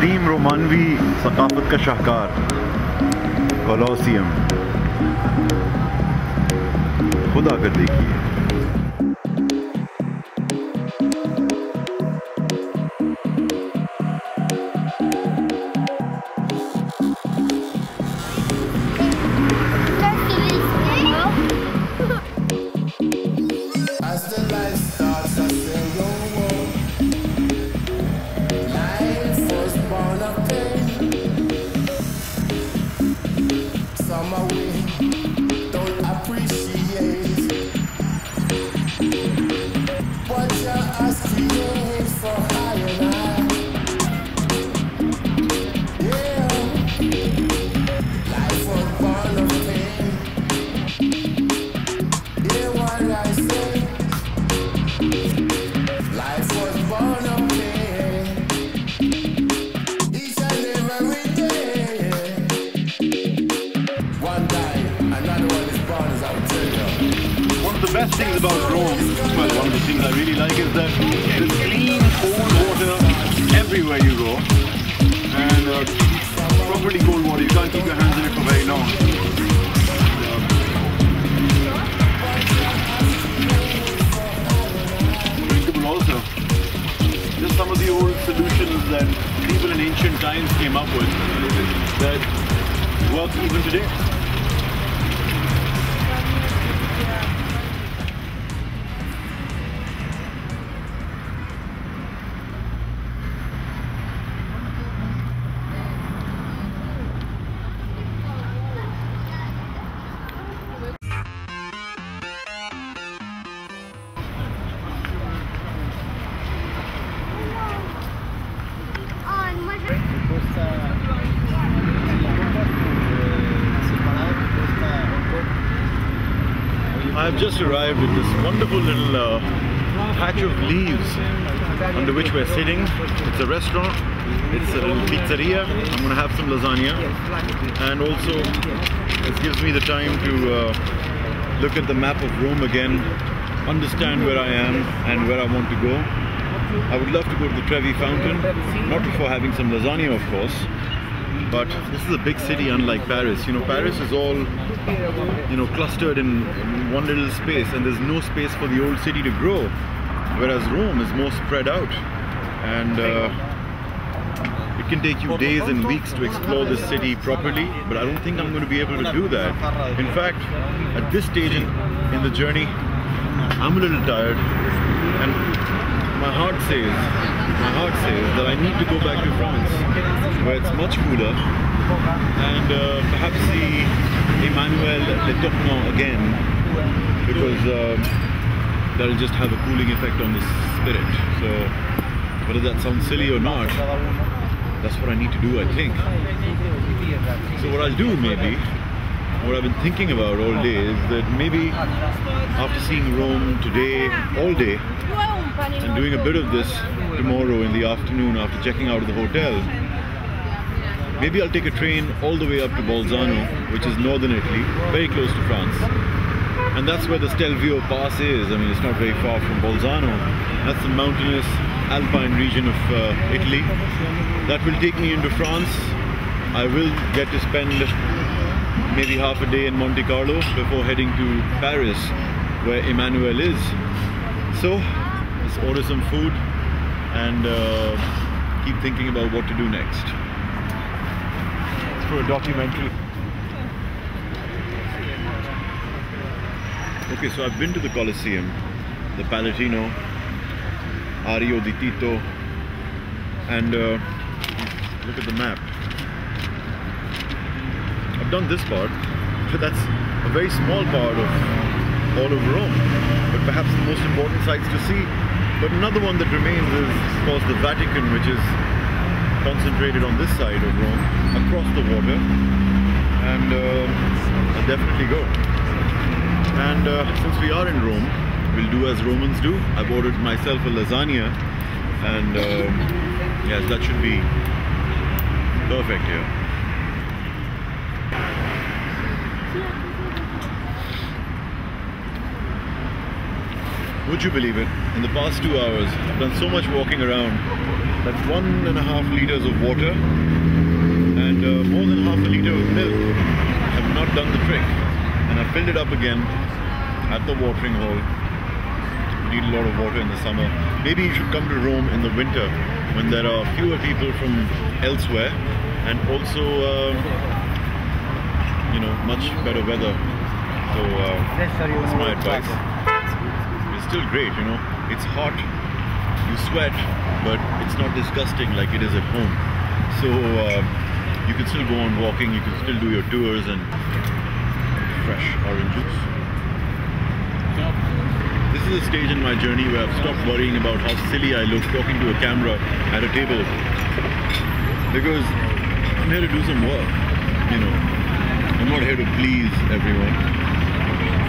कदीम रोमानवी सकाफत का शाहकार कोलोसियम खुद आकर देखिए। The best things about Rome, well, one of the things I really like is that there's clean, cold water everywhere you go, and properly cold water. You can't keep your hands in it for very long. Drinkable also. Just some of the old solutions that people in ancient times came up with that work even today. I have just arrived at this wonderful little patch of leaves under which we're sitting. It's a restaurant, it's a little pizzeria. I'm going to have some lasagna, and also it gives me the time to look at the map of Rome again, understand where I am and where I want to go. I would love to go to the Trevi Fountain, not before having some lasagna of course, but this is a big city unlike Paris. You know, Paris is all, you know, clustered in one little space, and there's no space for the old city to grow, whereas Rome is more spread out, and it can take you days and weeks to explore this city properly, but I don't think I'm going to be able to do that. In fact, at this stage in the journey, I'm a little tired, and my heart says that I need to go back to France, where it's much cooler, and perhaps see Emmanuel Le Tournant again, because that'll just have a cooling effect on the spirit. So whether that sounds silly or not, that's what I need to do, I think. So what I'll do, maybe, what I've been thinking about all day, is that maybe after seeing Rome today, all day, and doing a bit of this tomorrow in the afternoon after checking out of the hotel, maybe I'll take a train all the way up to Bolzano, which is northern Italy, very close to France. And that's where the Stelvio Pass is. I mean, it's not very far from Bolzano. That's the mountainous alpine region of Italy. That will take me into France. I will get to spend maybe half a day in Monte Carlo before heading to Paris, where Emmanuel is. So let's order some food and keep thinking about what to do next. It's for a documentary. Okay, so I've been to the Colosseum, the Palatino, Arrio di Tito, and look at the map. I've done this part, but that's a very small part of all of Rome, but perhaps the most important sights to see. But another one that remains is, of course, the Vatican, which is concentrated on this side of Rome, across the water, and I'll definitely go. And since we are in Rome, we'll do as Romans do. I've ordered myself a lasagna, and yes, that should be perfect here. Would you believe it? In the past 2 hours, I've done so much walking around that 1.5 liters of water and more than half a liter of milk have not done the trick. And I filled it up again at the watering hole. You need a lot of water in the summer. Maybe you should come to Rome in the winter when there are fewer people from elsewhere and also you know, much better weather. So that's my advice. It's still great, you know. It's hot, you sweat, but it's not disgusting like it is at home. So you can still go on walking, you can still do your tours and fresh orange juice. This is a stage in my journey where I've stopped worrying about how silly I look talking to a camera at a table, because I'm here to do some work, you know. I'm not here to please everyone,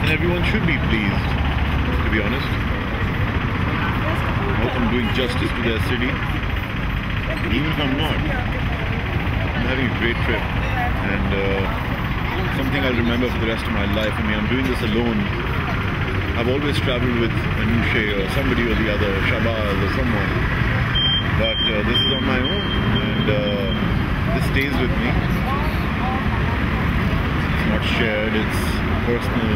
and everyone should be pleased, to be honest. I hope I'm doing justice to their city, and even if I'm not, I'm having a great trip and something I'll remember for the rest of my life. I mean, I'm doing this alone. I've always traveled with Anushe or somebody or the other, Shabaz or someone, but this is on my own, and this stays with me. It's not shared, it's personal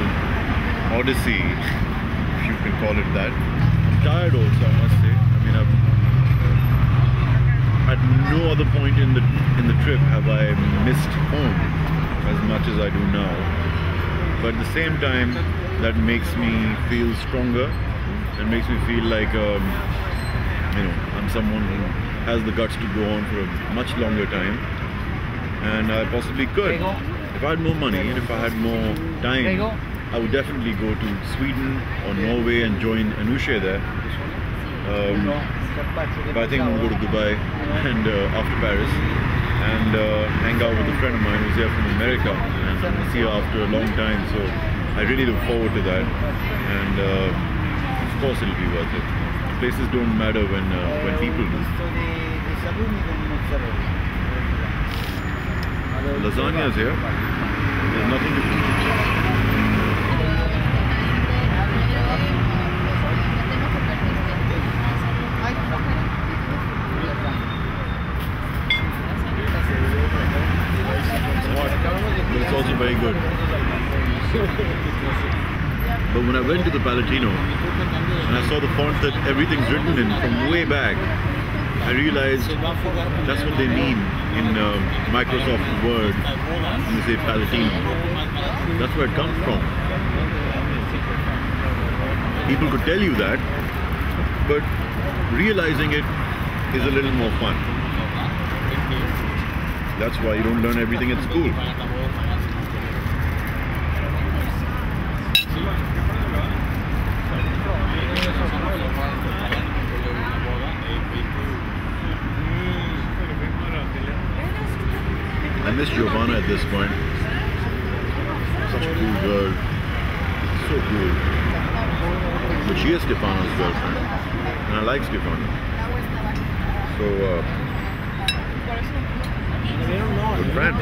odyssey, if you can call it that. I'm tired also, I must say. I mean, at no other point in the trip have I missed home as much as I do now. But at the same time, that makes me feel stronger and makes me feel like you know, I'm someone who has the guts to go on for a much longer time, and I possibly could. If I had more money and if I had more time, I would definitely go to Sweden or Norway and join Anushe there. But I think I'm going to go to Dubai and after Paris and hang out with a friend of mine who's here from America, and I'm going to see her after a long time, so I really look forward to that, and of course it'll be worth it. Places don't matter when people do. Lasagna is here. There's nothing to eat. But it's also very good. But when I went to the Palatino and I saw the font that everything's written in from way back, I realized that's what they mean in Microsoft Word when they say Palatino. That's where it comes from. People could tell you that, but realizing it is a little more fun. That's why you don't learn everything at school. I miss Giovanna at this point. Such a cool girl. So cool. But she is Stefano's girlfriend. And I like Stefano. So, good friend.